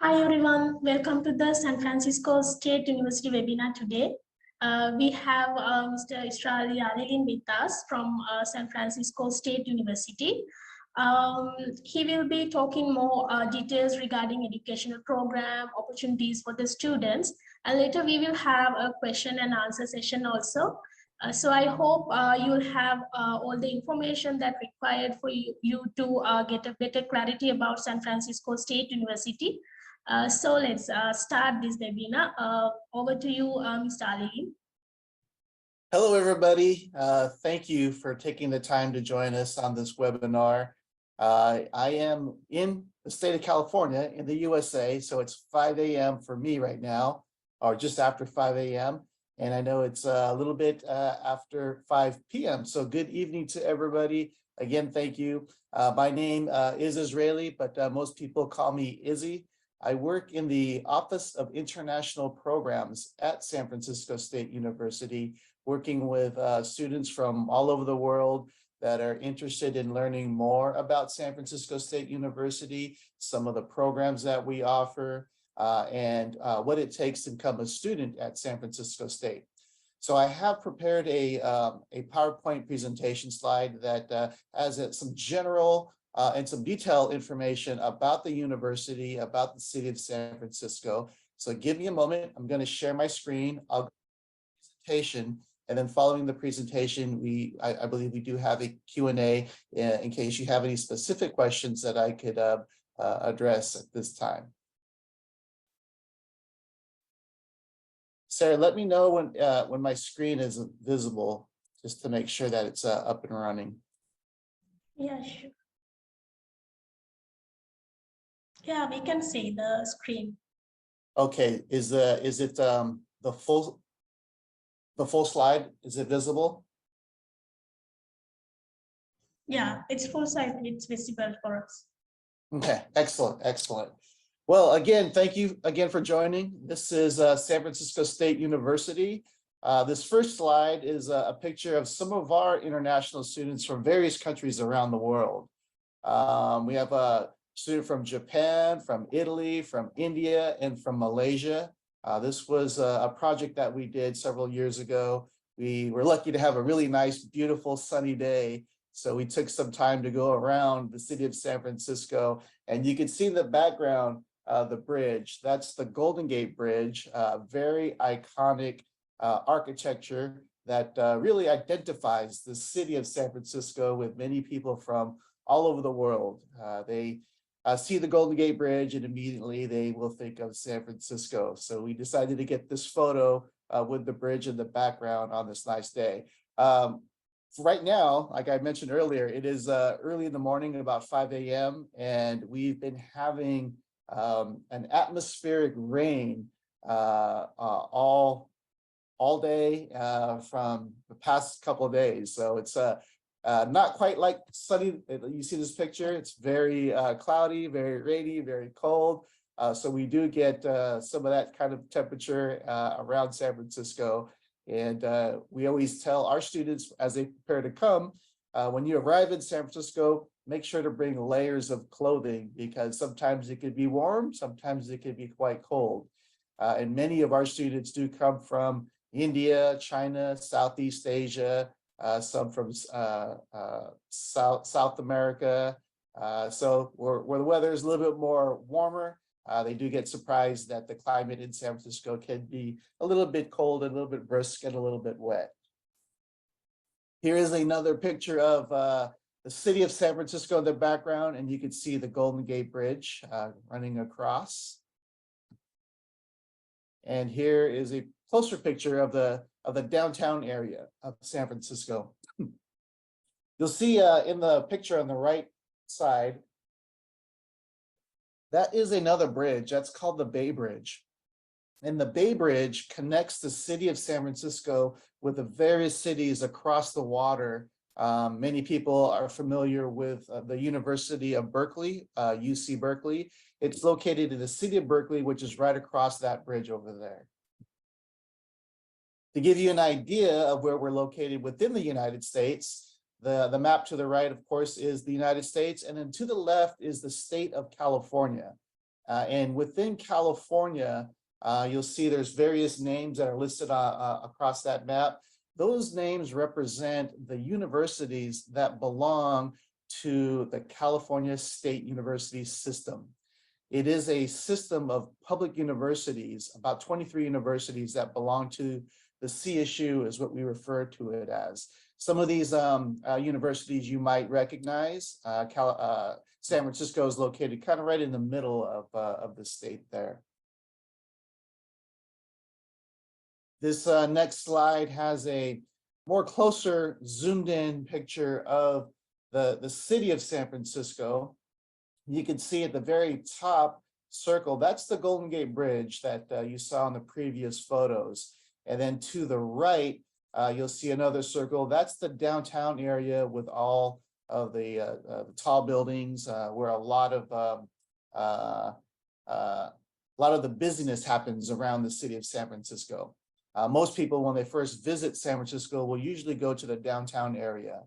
Hi everyone, welcome to the San Francisco State University webinar today. We have Mr. Israeli Alelin with us from San Francisco State University. He will be talking more details regarding educational program, opportunities for the students, and later we will have a question and answer session also. So I hope you'll have all the information that required for you to get a better clarity about San Francisco State University. So let's start this webinar. Over to you, Mr. Ali. Hello, everybody. Thank you for taking the time to join us on this webinar. I am in the state of California in the USA, so it's 5 a.m. for me right now, or just after 5 a.m. And I know it's a little bit after 5 p.m. So good evening to everybody. Again, thank you. My name is Israeli, but most people call me Izzy. I work in the Office of International Programs at San Francisco State University, working with students from all over the world that are interested in learning more about San Francisco State University, some of the programs that we offer, and what it takes to become a student at San Francisco State. So I have prepared a PowerPoint presentation slide that has some general and some detailed information about the university, about the city of San Francisco. So give me a moment. I'm going to share my screen. I'll go to the presentation, and then following the presentation, I believe we do have a Q&A in case you have any specific questions that I could address at this time. Sarah, let me know when my screen is visible, just to make sure that it's up and running. Yeah, sure. Yeah, we can see the screen. Okay, is it the full slide? Is it visible? Yeah, it's full size. It's visible for us. Okay, excellent. Well, again, thank you again for joining. This is San Francisco State University. This first slide is a picture of some of our international students from various countries around the world. We have a student from Japan, from Italy, from India, and from Malaysia. This was a project that we did several years ago. We were lucky to have a really nice, beautiful, sunny day. So we took some time to go around the city of San Francisco, and you can see in the background, the bridge. That's the Golden Gate Bridge, very iconic architecture that really identifies the city of San Francisco with many people from all over the world. They see the Golden Gate Bridge and immediately they will think of San Francisco. So we decided to get this photo with the bridge in the background on this nice day. Right now, like I mentioned earlier, it is early in the morning, about 5 a.m. and we've been having an atmospheric rain all day from the past couple of days. So it's not quite like sunny. You see this picture, it's very cloudy, very rainy, very cold. So we do get some of that kind of temperature around San Francisco. And we always tell our students as they prepare to come, when you arrive in San Francisco, make sure to bring layers of clothing because sometimes it could be warm, sometimes it could be quite cold. And many of our students do come from India, China, Southeast Asia, some from South America. So where the weather is a little bit more warmer, they do get surprised that the climate in San Francisco can be a little bit cold, a little bit brisk, and a little bit wet. Here is another picture of the city of San Francisco in the background, and you can see the Golden Gate Bridge running across. And here is a closer picture of the downtown area of San Francisco. You'll see in the picture on the right side, that is another bridge. That's called the Bay Bridge. And the Bay Bridge connects the city of San Francisco with the various cities across the water. Many people are familiar with the University of Berkeley, UC Berkeley. It's located in the city of Berkeley, which is right across that bridge over there. To give you an idea of where we're located within the United States, the map to the right, of course, is the United States, and then to the left is the state of California. And within California, you'll see there's various names that are listed across that map. Those names represent the universities that belong to the California State University system. It is a system of public universities, about 23 universities that belong to the CSU is what we refer to it as. Some of these universities you might recognize. San Francisco is located kind of right in the middle of the state there. This next slide has a more closer zoomed in picture of the city of San Francisco. You can see at the very top circle, that's the Golden Gate Bridge that you saw in the previous photos. And then to the right, you'll see another circle. That's the downtown area with all of the tall buildings where a lot of the busyness happens around the city of San Francisco. Most people, when they first visit San Francisco, will usually go to the downtown area.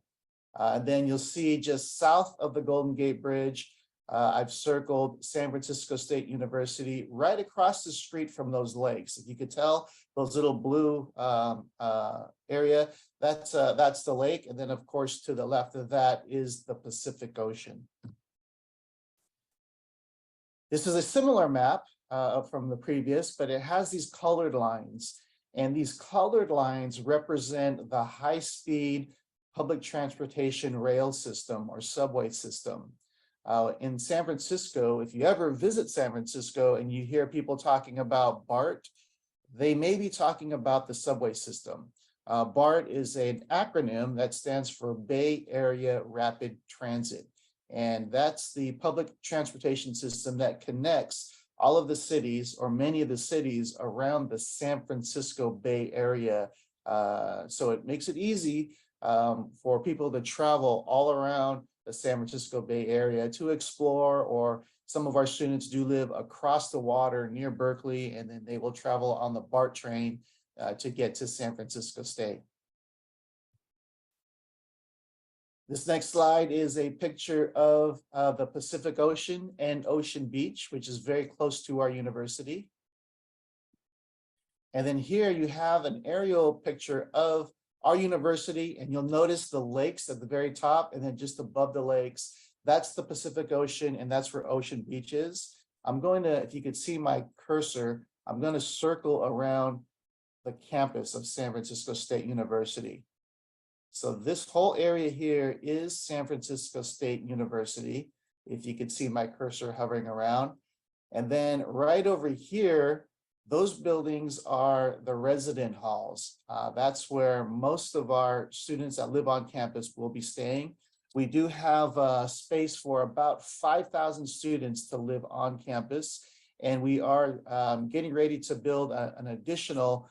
And then you'll see just south of the Golden Gate Bridge, I've circled San Francisco State University right across the street from those lakes. If you could tell, those little blue area, that's the lake. And then of course, to the left of that is the Pacific Ocean. This is a similar map from the previous, but it has these colored lines. And these colored lines represent the high-speed public transportation rail system or subway system. In San Francisco, if you ever visit San Francisco and you hear people talking about BART, they may be talking about the subway system. BART is an acronym that stands for Bay Area Rapid Transit. And that's the public transportation system that connects all of the cities or many of the cities around the San Francisco Bay Area. So it makes it easy for people to travel all around the San Francisco Bay Area to explore, or some of our students do live across the water near Berkeley, and then they will travel on the BART train to get to San Francisco State. This next slide is a picture of the Pacific Ocean and Ocean Beach, which is very close to our university. And then here you have an aerial picture of our university, and you'll notice the lakes at the very top, and then just above the lakes, that's the Pacific Ocean, and that's where Ocean Beach is. I'm going to, if you could see my cursor, I'm going to circle around the campus of San Francisco State University. So this whole area here is San Francisco State University, if you could see my cursor hovering around. And then right over here, those buildings are the resident halls. That's where most of our students that live on campus will be staying. We do have space for about 5,000 students to live on campus, and we are getting ready to build an additional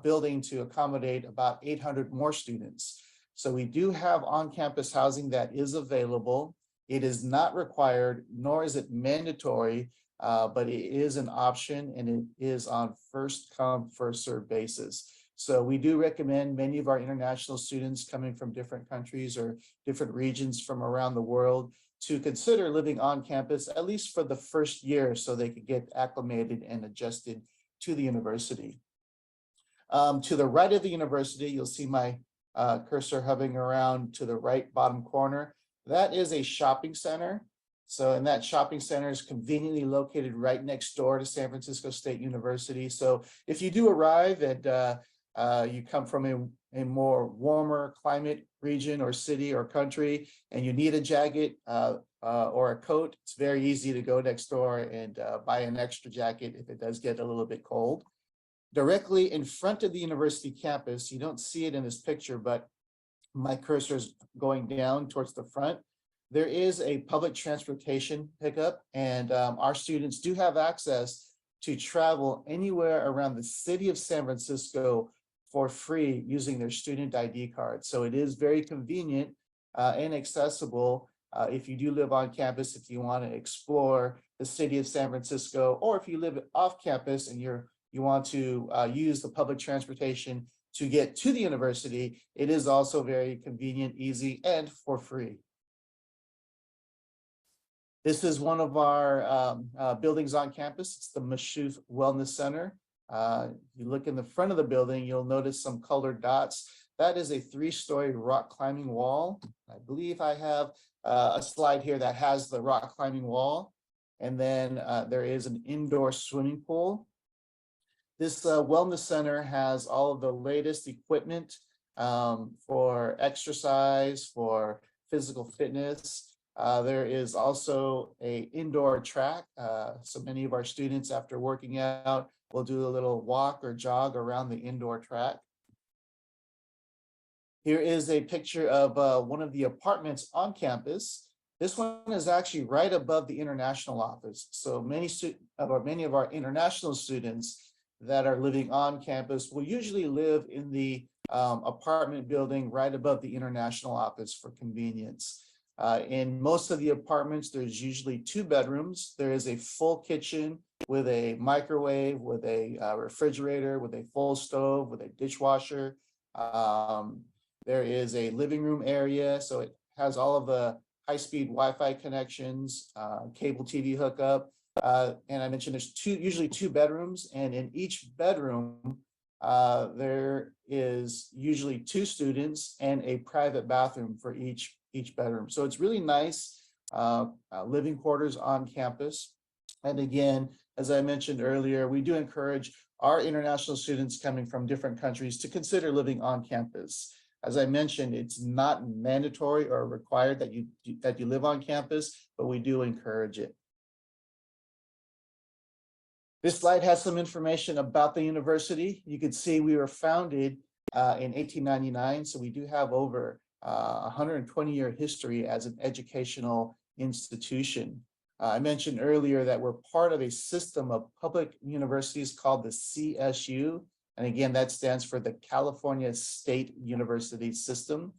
building to accommodate about 800 more students. So we do have on-campus housing that is available. It is not required, nor is it mandatory, but it is an option, and it is on first come, first served basis. So we do recommend many of our international students coming from different countries or different regions from around the world to consider living on campus, at least for the first year, so they could get acclimated and adjusted to the university. To the right of the university, you'll see my cursor hovering around to the right bottom corner. That is a shopping center. So, and that shopping center is conveniently located right next door to San Francisco State University. So if you do arrive and you come from a more warmer climate region or city or country, and you need a jacket or a coat, it's very easy to go next door and buy an extra jacket if it does get a little bit cold. Directly in front of the university campus, you don't see it in this picture, but my cursor is going down towards the front. There is a public transportation pickup, and our students do have access to travel anywhere around the city of San Francisco for free using their student ID card. So it is very convenient and accessible if you do live on campus, if you want to explore the city of San Francisco, or if you live off campus and you want to use the public transportation to get to the university. It is also very convenient, easy, and for free. This is one of our buildings on campus. It's the Mashouf Wellness Center. You look in the front of the building, you'll notice some colored dots. That is a 3-story rock climbing wall. I believe I have a slide here that has the rock climbing wall. And then there is an indoor swimming pool. This wellness center has all of the latest equipment for exercise, for physical fitness. There is also an indoor track. So many of our students, after working out, will do a little walk or jog around the indoor track. Here is a picture of one of the apartments on campus. This one is actually right above the international office. So many of our international students that are living on campus will usually live in the apartment building right above the international office for convenience. In most of the apartments, there's usually 2 bedrooms. There is a full kitchen with a microwave, with a refrigerator, with a full stove, with a dishwasher. There is a living room area, so it has all of the high-speed Wi-Fi connections, cable TV hookup. And I mentioned there's usually 2 bedrooms, and in each bedroom, there is usually 2 students and a private bathroom for each bedroom. So it's really nice living quarters on campus. And again, as I mentioned earlier, we do encourage our international students coming from different countries to consider living on campus. As I mentioned, it's not mandatory or required that you live on campus, but we do encourage it. This slide has some information about the university. You can see we were founded in 1899, so we do have over 120-year history as an educational institution. I mentioned earlier that we're part of a system of public universities called the CSU. And again, that stands for the California State University System.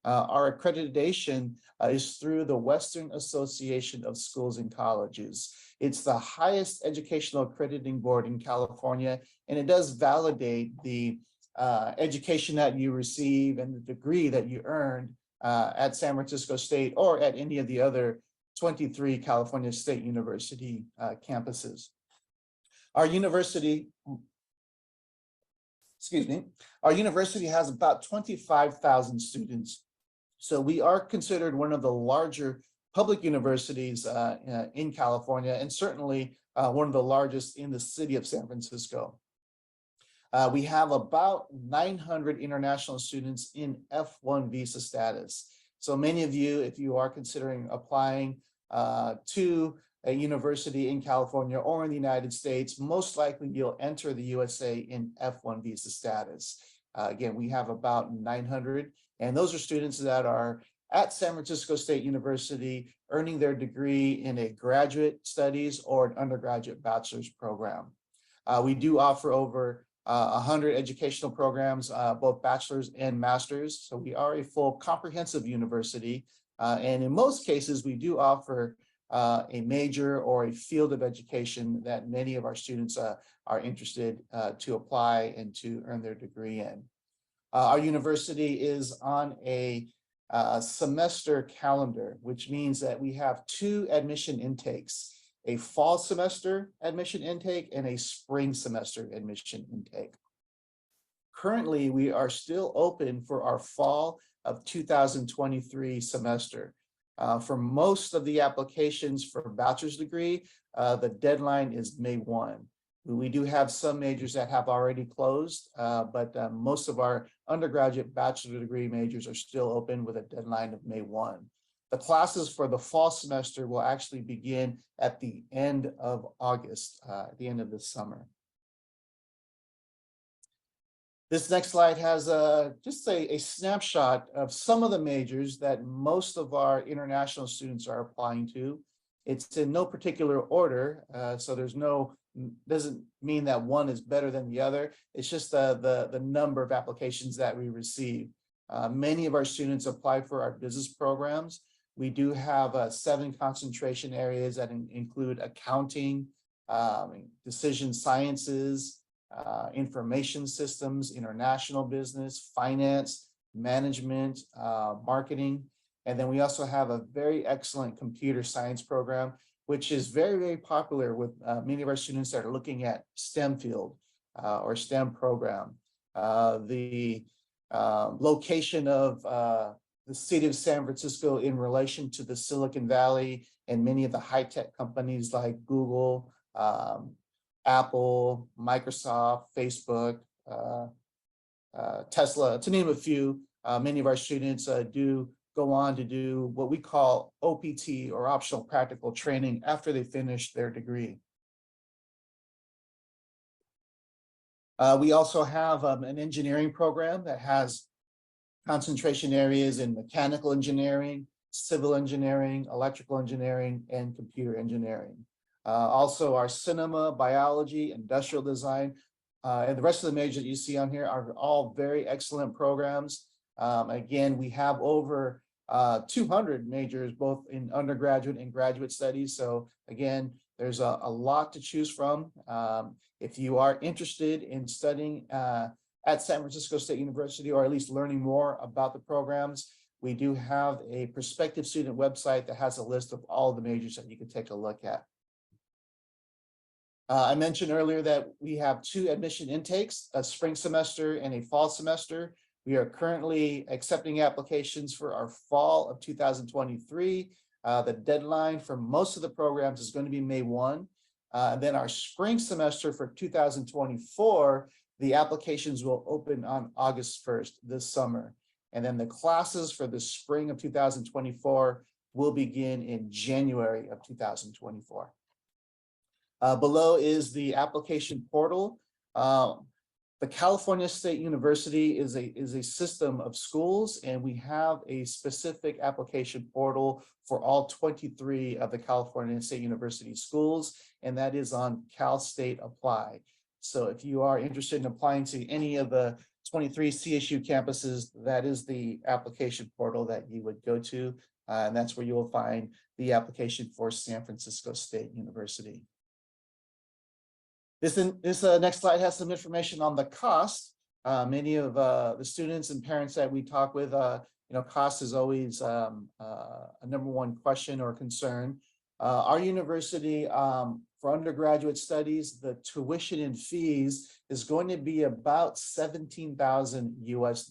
Our accreditation is through the Western Association of Schools and Colleges. It's the highest educational accrediting board in California, and it does validate the education that you receive and the degree that you earned at San Francisco State or at any of the other 23 California State University campuses. Our university has about 25,000 students. So we are considered one of the larger public universities in California, and certainly one of the largest in the city of San Francisco. We have about 900 international students in F1 visa status. So many of you, if you are considering applying to a university in California or in the United States, most likely you'll enter the USA in F1 visa status. Again, we have about 900, and those are students that are at San Francisco State University earning their degree in a graduate studies or an undergraduate bachelor's program. We do offer over 100 educational programs, both bachelor's and master's. So we are a full comprehensive university. And in most cases, we do offer a major or a field of education that many of our students are interested to apply and to earn their degree in. Our university is on a semester calendar, which means that we have 2 admission intakes, a fall semester admission intake and a spring semester admission intake. Currently, we are still open for our fall of 2023 semester. For most of the applications for bachelor's degree, the deadline is May 1. We do have some majors that have already closed, but most of our undergraduate bachelor degree majors are still open with a deadline of May 1. The classes for the fall semester will actually begin at the end of August, at the end of the summer. This next slide has just a snapshot of some of the majors that most of our international students are applying to. It's in no particular order, so doesn't mean that one is better than the other. It's just the number of applications that we receive. Many of our students apply for our business programs. We do have 7 concentration areas that include accounting, decision sciences, information systems, international business, finance, management, marketing. And then we also have a very excellent computer science program, which is very, very popular with many of our students that are looking at STEM field or STEM program. The location of the city of San Francisco in relation to the Silicon Valley and many of the high-tech companies like Google, Apple, Microsoft, Facebook, Tesla, to name a few. Many of our students do go on to do what we call OPT, or optional practical training, after they finish their degree. We also have an engineering program that has concentration areas in mechanical engineering, civil engineering, electrical engineering, and computer engineering. Also, our cinema, biology, industrial design, and the rest of the majors that you see on here are all very excellent programs. Again, we have over 200 majors, both in undergraduate and graduate studies. So again, there's a lot to choose from. If you are interested in studying at San Francisco State University, or at least learning more about the programs, we do have a prospective student website that has a list of all the majors that you can take a look at. I mentioned earlier that we have 2 admission intakes, a spring semester and a fall semester. We are currently accepting applications for our fall of 2023. The deadline for most of the programs is going to be May 1. And then our spring semester for 2024, the applications will open on August 1st this summer. And then the classes for the spring of 2024 will begin in January of 2024. Below is the application portal. The California State University is a system of schools, and we have a specific application portal for all 23 of the California State University schools, and that is on Cal State Apply. So if you are interested in applying to any of the 23 CSU campuses, that is the application portal that you would go to, and that's where you will find the application for San Francisco State University. This next slide has some information on the cost. Many of the students and parents that we talk with, cost is always a #1 question or concern. Our university, for undergraduate studies, the tuition and fees is going to be about $17,000 US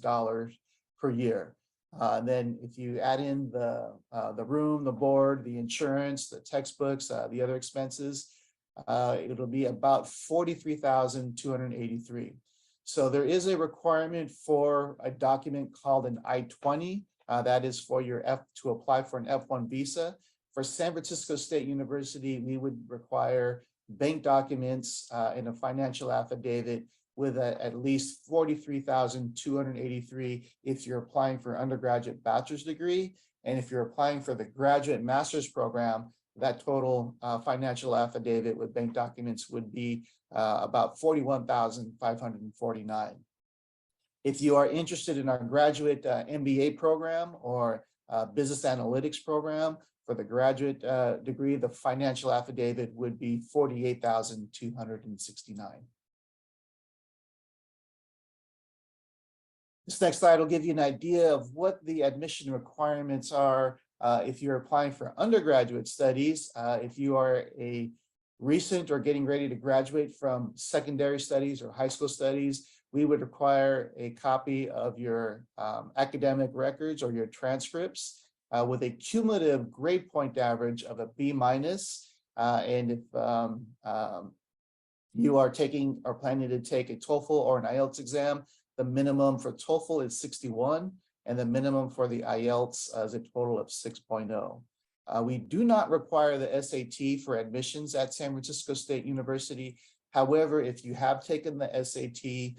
per year. Then if you add in the room, the board, the insurance, the textbooks, the other expenses, it'll be about $43,283. So there is a requirement for a document called an I-20. That is for your to apply for an F1 visa. For San Francisco State University, we would require bank documents and a financial affidavit with at least $43,283 if you're applying for an undergraduate bachelor's degree. And if you're applying for the graduate master's program, that total financial affidavit with bank documents would be about $41,549. If you are interested in our graduate MBA program or business analytics program, for the graduate degree, the financial affidavit would be $48,269. This next slide will give you an idea of what the admission requirements are if you're applying for undergraduate studies. If you are a recent or getting ready to graduate from secondary studies or high school studies, we would require a copy of your academic records or your transcripts with a cumulative grade point average of a B-. And if you are taking or planning to take a TOEFL or an IELTS exam, the minimum for TOEFL is 61, and the minimum for the IELTS is a total of 6.0. We do not require the SAT for admissions at San Francisco State University. However, if you have taken the SAT,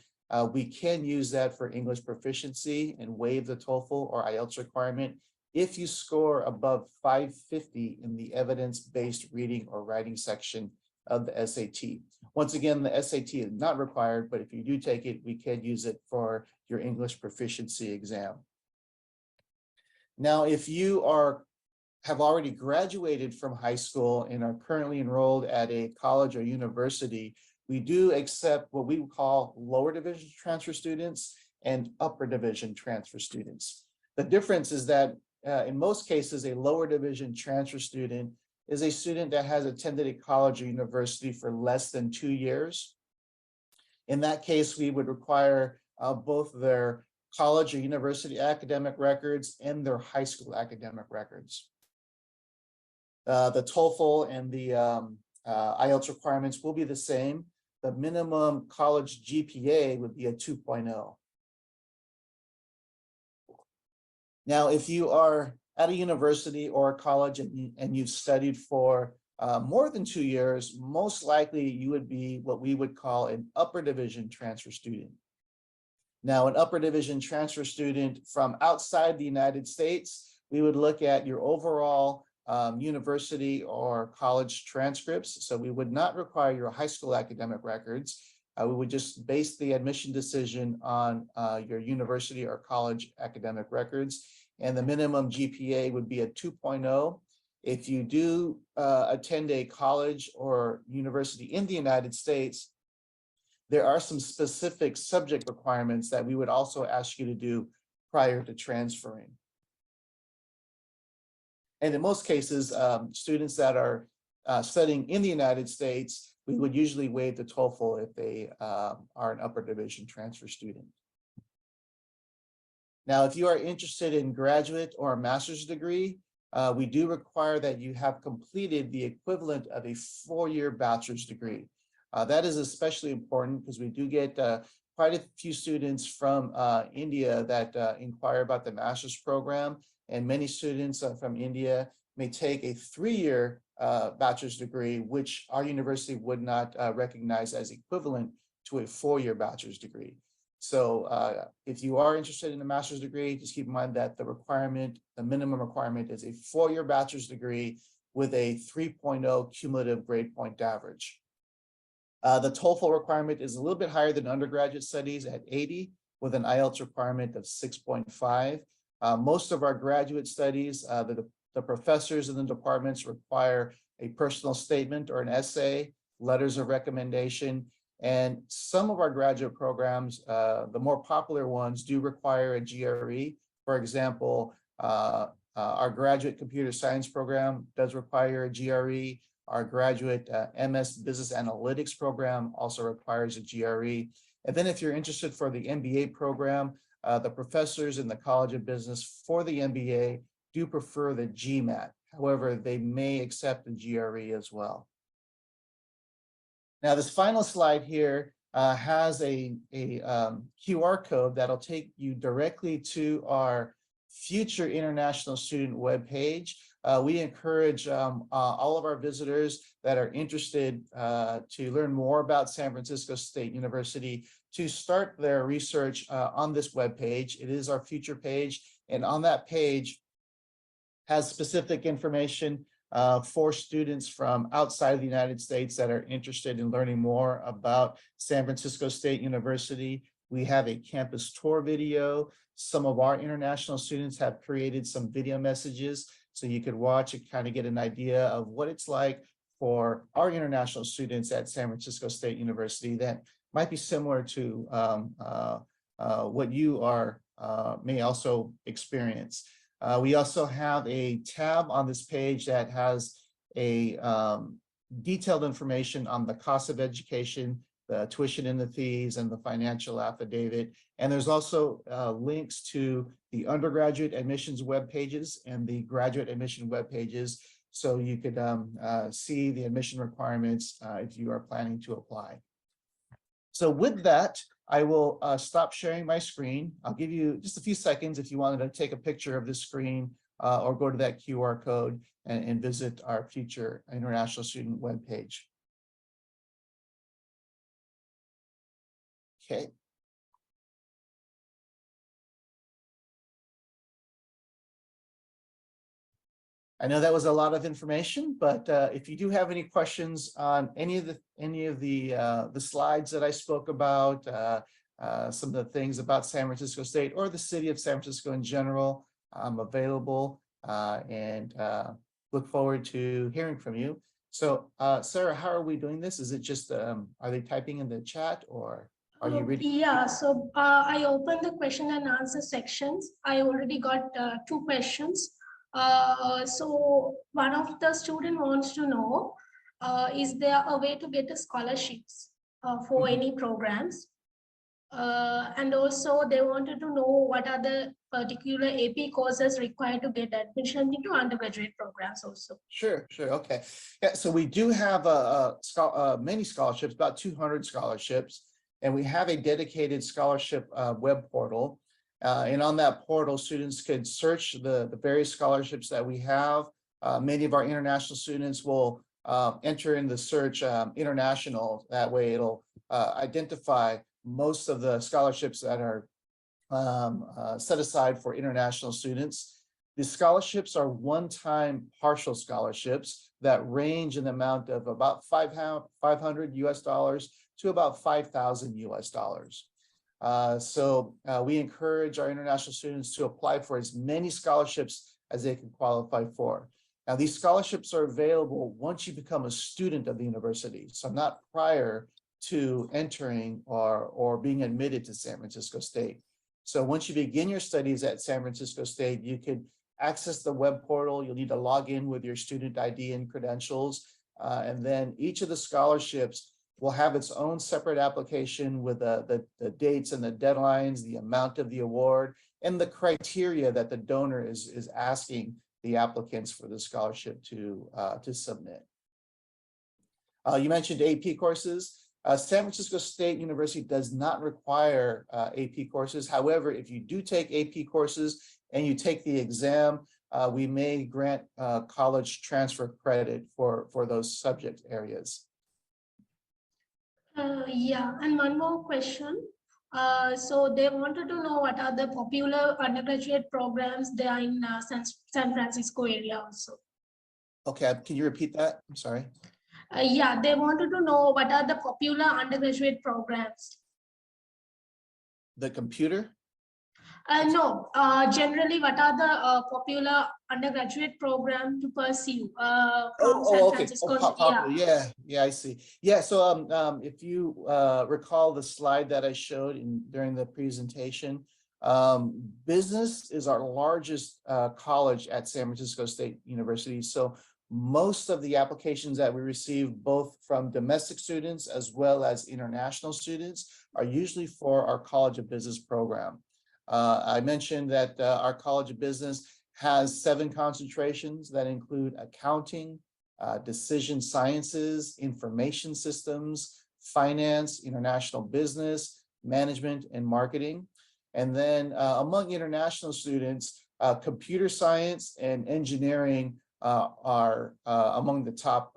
we can use that for English proficiency and waive the TOEFL or IELTS requirement if you score above 550 in the evidence-based reading or writing section of the SAT. Once again, the SAT is not required, but if you do take it, we can use it for your English proficiency exam. Now, if you have already graduated from high school and are currently enrolled at a college or university, we do accept what we call lower division transfer students and upper division transfer students. The difference is that in most cases, a lower division transfer student is a student that has attended a college or university for less than 2 years. In that case, we would require both their college or university academic records and their high school academic records. The TOEFL and the IELTS requirements will be the same. The minimum college GPA would be a 2.0. Now, if you are at a university or a college and you've studied for more than 2 years, most likely you would be what we would call an upper division transfer student. Now, an upper division transfer student from outside the United States, we would look at your overall university or college transcripts. So we would not require your high school academic records. We would just base the admission decision on your university or college academic records. And the minimum GPA would be a 2.0. If you do attend a college or university in the United States, there are some specific subject requirements that we would also ask you to do prior to transferring. And in most cases, students that are studying in the United States, we would usually waive the TOEFL if they are an upper division transfer student. Now, if you are interested in graduate or a master's degree, we do require that you have completed the equivalent of a 4-year bachelor's degree. That is especially important because we do get quite a few students from India that inquire about the master's program, and many students from India may take a 3-year bachelor's degree, which our university would not recognize as equivalent to a 4-year bachelor's degree. So if you are interested in a master's degree, just keep in mind that the minimum requirement is a 4-year bachelor's degree with a 3.0 cumulative grade point average. The TOEFL requirement is a little bit higher than undergraduate studies at 80, with an IELTS requirement of 6.5. Most of our graduate studies, the professors in the departments require a personal statement or an essay, letters of recommendation, and some of our graduate programs, the more popular ones, do require a GRE. For example, our graduate computer science program does require a GRE. Our graduate MS Business Analytics program also requires a GRE. And then if you're interested for the MBA program, the professors in the College of Business for the MBA do prefer the GMAT. However, they may accept the GRE as well. Now, this final slide here has a QR code that'll take you directly to our future international student webpage. We encourage all of our visitors that are interested to learn more about San Francisco State University to start their research on this webpage. It is our future page, and on that page has specific information for students from outside of the United States that are interested in learning more about San Francisco State University. We have a campus tour video. Some of our international students have created some video messages so you could watch and kind of get an idea of what it's like for our international students at San Francisco State University that might be similar to what you are may also experience. We also have a tab on this page that has a detailed information on the cost of education, the tuition and the fees, and the financial affidavit. And there's also links to the undergraduate admissions web pages and the graduate admission web pages, so you could see the admission requirements if you are planning to apply. So with that, I will stop sharing my screen. I'll give you just a few seconds if you wanted to take a picture of this screen or go to that QR code and visit our future international student webpage. Okay. I know that was a lot of information, but if you do have any questions on any of the slides that I spoke about, some of the things about San Francisco State or the city of San Francisco in general, I'm available and look forward to hearing from you. So, Sarah, how are we doing this? Is it just are they typing in the chat or? Are you ready? Yeah, so I opened the question and answer sections. I already got two questions. So one of the student wants to know, is there a way to get a scholarships for Mhm. any programs? And also they wanted to know what are the particular AP courses required to get admission into undergraduate programs also. Sure, sure. Okay. Yeah, so we do have many scholarships, about 200 scholarships, and we have a dedicated scholarship web portal. And on that portal, students could search the various scholarships that we have. Many of our international students will enter in the search international. That way it'll identify most of the scholarships that are set aside for international students. The scholarships are one-time partial scholarships that range in the amount of about 500 US dollars to about 5,000 US dollars. So we encourage our international students to apply for as many scholarships as they can qualify for. Now, these scholarships are available once you become a student of the university, so not prior to entering or being admitted to San Francisco State. So once you begin your studies at San Francisco State, you can access the web portal. You'll need to log in with your student ID and credentials. And then each of the scholarships will have its own separate application with the dates and the deadlines, the amount of the award, and the criteria that the donor is asking the applicants for the scholarship to submit. You mentioned AP courses. San Francisco State University does not require AP courses. However, if you do take AP courses and you take the exam, we may grant college transfer credit for those subject areas. Yeah, and one more question. So they wanted to know what are the popular undergraduate programs there in San Francisco area also. Okay, can you repeat that? I'm sorry. Yeah, they wanted to know what are the popular undergraduate programs. The computer? No, generally, what are the popular undergraduate program to pursue from San Okay. Francisco? Popular. Yeah, I see. Yeah, so if you recall the slide that I showed during the presentation, business is our largest college at San Francisco State University. So most of the applications that we receive, both from domestic students as well as international students, are usually for our College of Business program. I mentioned that our College of Business has 7 concentrations that include accounting, decision sciences, information systems, finance, international business, management, and marketing. And then among international students, computer science and engineering are among the top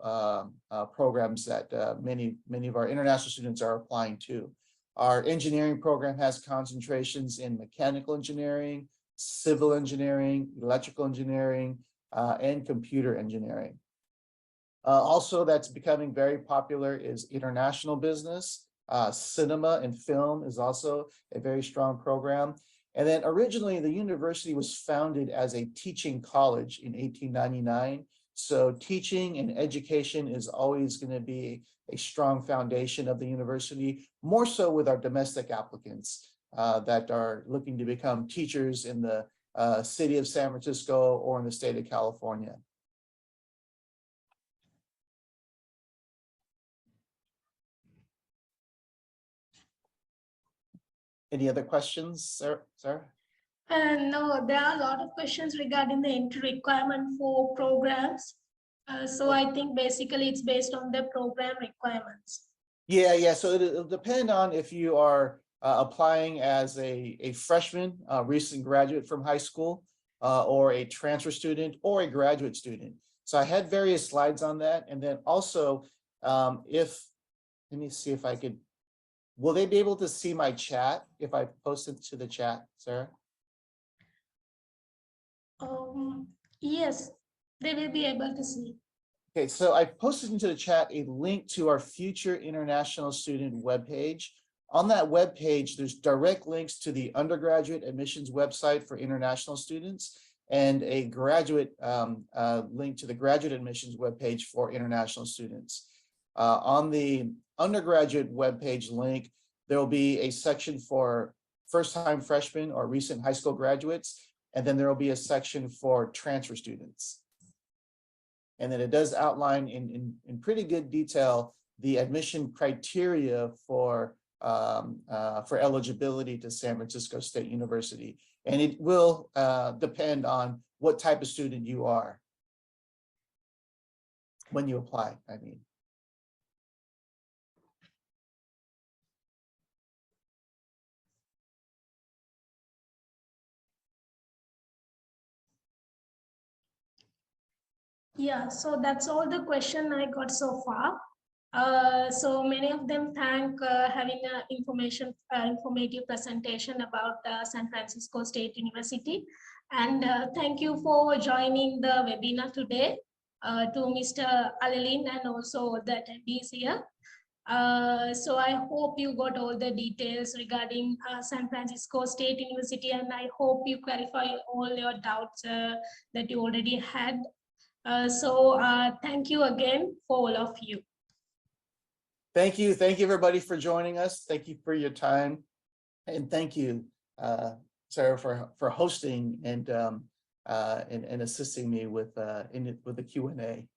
programs that many of our international students are applying to. Our engineering program has concentrations in mechanical engineering, civil engineering, electrical engineering, and computer engineering. Also, that's becoming very popular is international business. Cinema and film is also a very strong program. And then originally the university was founded as a teaching college in 1899. So teaching and education is always going to be a strong foundation of the university, more so with our domestic applicants that are looking to become teachers in the city of San Francisco or in the state of California. Any other questions, Sarah? No, there are a lot of questions regarding the entry requirement for programs. So I think basically it's based on the program requirements. Yeah. So it'll depend on if you are applying as a freshman, recent graduate from high school, or a transfer student or a graduate student. So I had various slides on that. And then also, let me see if I could, will they be able to see my chat if I post it to the chat, Sarah? Yes, they will be able to see. Okay, so I posted into the chat a link to our future international student webpage. On that webpage, there's direct links to the undergraduate admissions website for international students and a graduate link to the graduate admissions webpage for international students. On the undergraduate webpage link, There will be a section for first-time freshmen or recent high school graduates, and then there will be a section for transfer students. And then it does outline in pretty good detail the admission criteria for eligibility to San Francisco State University. And it will depend on what type of student you are when you apply, I mean. Yeah, so that's all the question I got so far. So many of them thank having an informative presentation about San Francisco State University. And thank you for joining the webinar today to Mr. Alelin and also the attendees here. So I hope you got all the details regarding San Francisco State University, and I hope you clarify all your doubts that you already had. So thank you again for all of you. Thank you everybody for joining us. Thank you for your time, and thank you, Sarah, for hosting and assisting me with the Q&A.